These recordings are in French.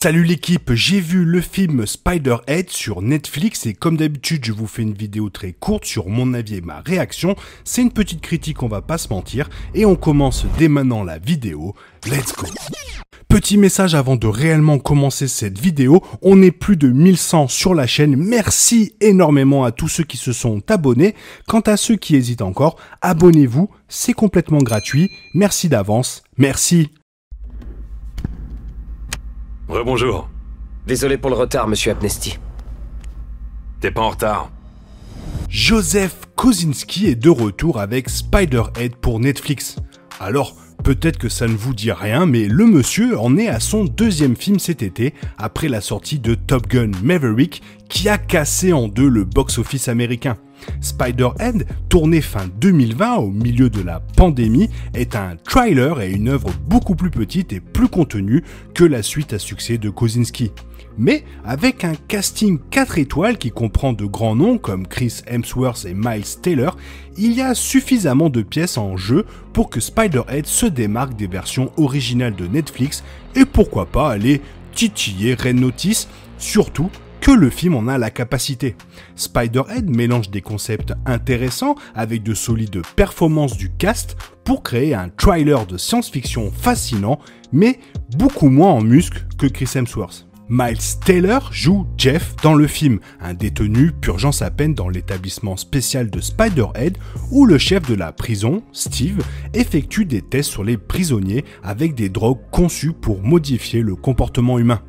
Salut l'équipe, j'ai vu le film Spider-Head sur Netflix et comme d'habitude je vous fais une vidéo très courte sur mon avis et ma réaction. C'est une petite critique, on va pas se mentir, et on commence dès maintenant la vidéo. Let's go! Petit message avant de réellement commencer cette vidéo, on est plus de 1100 sur la chaîne, merci énormément à tous ceux qui se sont abonnés. Quant à ceux qui hésitent encore, abonnez-vous, c'est complètement gratuit, merci d'avance, merci. Rebonjour. Désolé pour le retard, monsieur Amnesty. T'es pas en retard. Joseph Kosinski est de retour avec Spider-Head pour Netflix. Alors, peut-être que ça ne vous dit rien, mais le monsieur en est à son deuxième film cet été, après la sortie de Top Gun Maverick, qui a cassé en deux le box-office américain. Spider-Head, tourné fin 2020 au milieu de la pandémie, est un trailer et une œuvre beaucoup plus petite et plus contenue que la suite à succès de Kosinski. Mais avec un casting 4 étoiles qui comprend de grands noms comme Chris Hemsworth et Miles Teller, il y a suffisamment de pièces en jeu pour que Spider-Head se démarque des versions originales de Netflix et pourquoi pas aller titiller Red Notice, surtout que le film en a la capacité. Spider-Head mélange des concepts intéressants avec de solides performances du cast pour créer un trailer de science-fiction fascinant, mais beaucoup moins en muscles que Chris Hemsworth. Miles Teller joue Jeff dans le film, un détenu purgeant sa peine dans l'établissement spécial de Spider-Head où le chef de la prison, Steve, effectue des tests sur les prisonniers avec des drogues conçues pour modifier le comportement humain.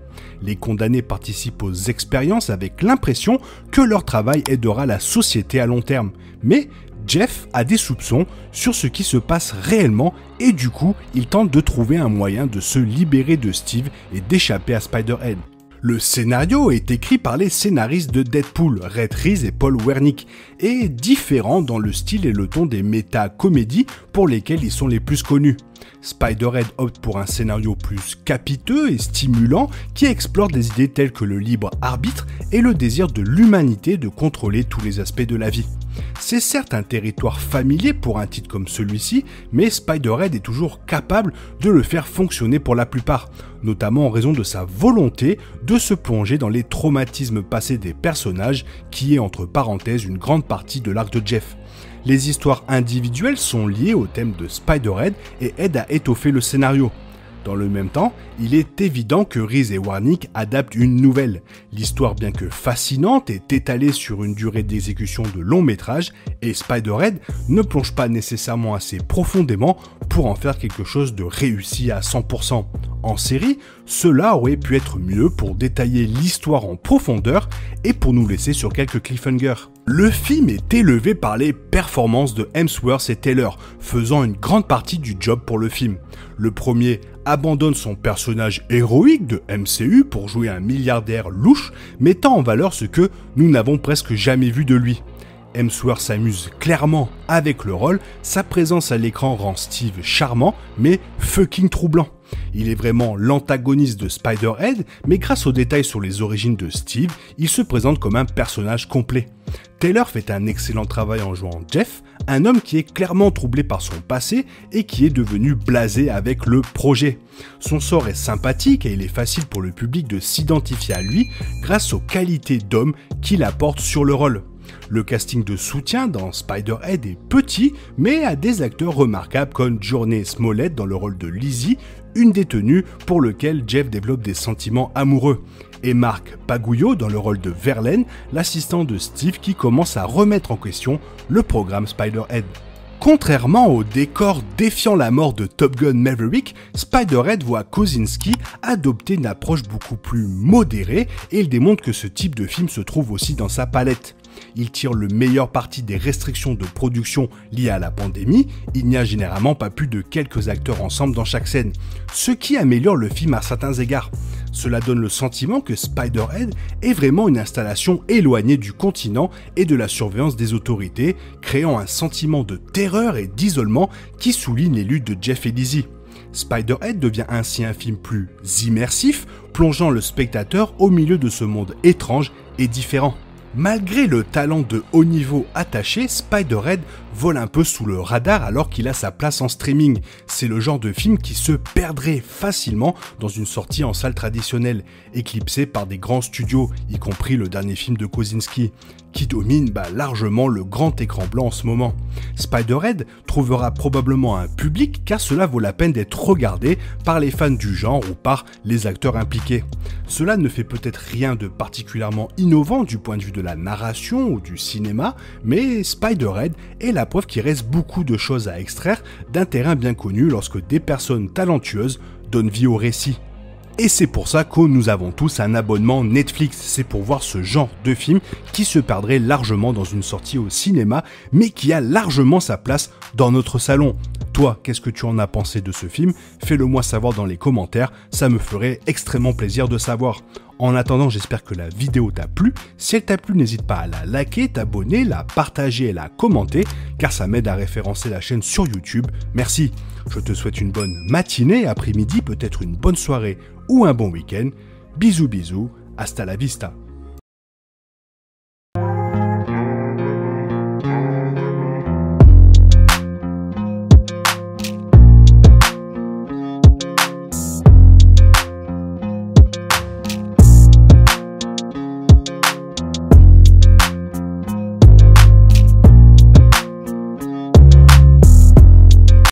Les condamnés participent aux expériences avec l'impression que leur travail aidera la société à long terme. Mais Jeff a des soupçons sur ce qui se passe réellement et du coup, il tente de trouver un moyen de se libérer de Steve et d'échapper à Spider-Head. Le scénario est écrit par les scénaristes de Deadpool, Rhett Reese et Paul Wernick, et différent dans le style et le ton des méta-comédies pour lesquelles ils sont les plus connus. Spider-Head opte pour un scénario plus capiteux et stimulant qui explore des idées telles que le libre arbitre et le désir de l'humanité de contrôler tous les aspects de la vie. C'est certes un territoire familier pour un titre comme celui-ci, mais Spider-Head est toujours capable de le faire fonctionner pour la plupart, notamment en raison de sa volonté de se plonger dans les traumatismes passés des personnages, qui est entre parenthèses une grande partie de l'arc de Jeff. Les histoires individuelles sont liées au thème de Spider-Head et aident à étoffer le scénario. Dans le même temps, il est évident que Reese et Wernick adaptent une nouvelle. L'histoire, bien que fascinante, est étalée sur une durée d'exécution de long métrage et Spider-Head ne plonge pas nécessairement assez profondément pour en faire quelque chose de réussi à 100%. En série, cela aurait pu être mieux pour détailler l'histoire en profondeur et pour nous laisser sur quelques cliffhangers. Le film est élevé par les performances de Hemsworth et Teller, faisant une grande partie du job pour le film. Le premier abandonne son personnage héroïque de MCU pour jouer un milliardaire louche, mettant en valeur ce que nous n'avons presque jamais vu de lui. Hemsworth s'amuse clairement avec le rôle, sa présence à l'écran rend Steve charmant, mais fucking troublant. Il est vraiment l'antagoniste de Spider-Head, mais grâce aux détails sur les origines de Steve, il se présente comme un personnage complet. Taylor fait un excellent travail en jouant Jeff, un homme qui est clairement troublé par son passé et qui est devenu blasé avec le projet. Son sort est sympathique et il est facile pour le public de s'identifier à lui grâce aux qualités d'homme qu'il apporte sur le rôle. Le casting de soutien dans Spider-Head est petit, mais a des acteurs remarquables comme Journey Smollett dans le rôle de Lizzie, une détenue pour lequel Jeff développe des sentiments amoureux, et Mark Paguyot dans le rôle de Verlaine, l'assistant de Steve qui commence à remettre en question le programme Spider-Head. Contrairement au décor défiant la mort de Top Gun Maverick, Spider-Head voit Kosinski adopter une approche beaucoup plus modérée et il démontre que ce type de film se trouve aussi dans sa palette. Il tire le meilleur parti des restrictions de production liées à la pandémie, il n'y a généralement pas plus de quelques acteurs ensemble dans chaque scène, ce qui améliore le film à certains égards. Cela donne le sentiment que Spider-Head est vraiment une installation éloignée du continent et de la surveillance des autorités, créant un sentiment de terreur et d'isolement qui souligne les luttes de Jeff et Lizzie. Spider-Head devient ainsi un film plus immersif, plongeant le spectateur au milieu de ce monde étrange et différent. Malgré le talent de haut niveau attaché, Spider-Head vole un peu sous le radar alors qu'il a sa place en streaming. C'est le genre de film qui se perdrait facilement dans une sortie en salle traditionnelle, éclipsé par des grands studios, y compris le dernier film de Kosinski, qui domine largement le grand écran blanc en ce moment. Spider-Head trouvera probablement un public car cela vaut la peine d'être regardé par les fans du genre ou par les acteurs impliqués. Cela ne fait peut-être rien de particulièrement innovant du point de vue de la narration ou du cinéma, mais Spider-Head est la preuve qu'il reste beaucoup de choses à extraire d'un terrain bien connu lorsque des personnes talentueuses donnent vie au récit. Et c'est pour ça que nous avons tous un abonnement Netflix, c'est pour voir ce genre de film qui se perdrait largement dans une sortie au cinéma, mais qui a largement sa place dans notre salon. Toi, qu'est-ce que tu en as pensé de ce film? Fais-le moi savoir dans les commentaires, ça me ferait extrêmement plaisir de savoir. En attendant, j'espère que la vidéo t'a plu. Si elle t'a plu, n'hésite pas à la liker, t'abonner, la partager et la commenter, car ça m'aide à référencer la chaîne sur YouTube. Merci. Je te souhaite une bonne matinée, après-midi, peut-être une bonne soirée ou un bon week-end. Bisous bisous, hasta la vista.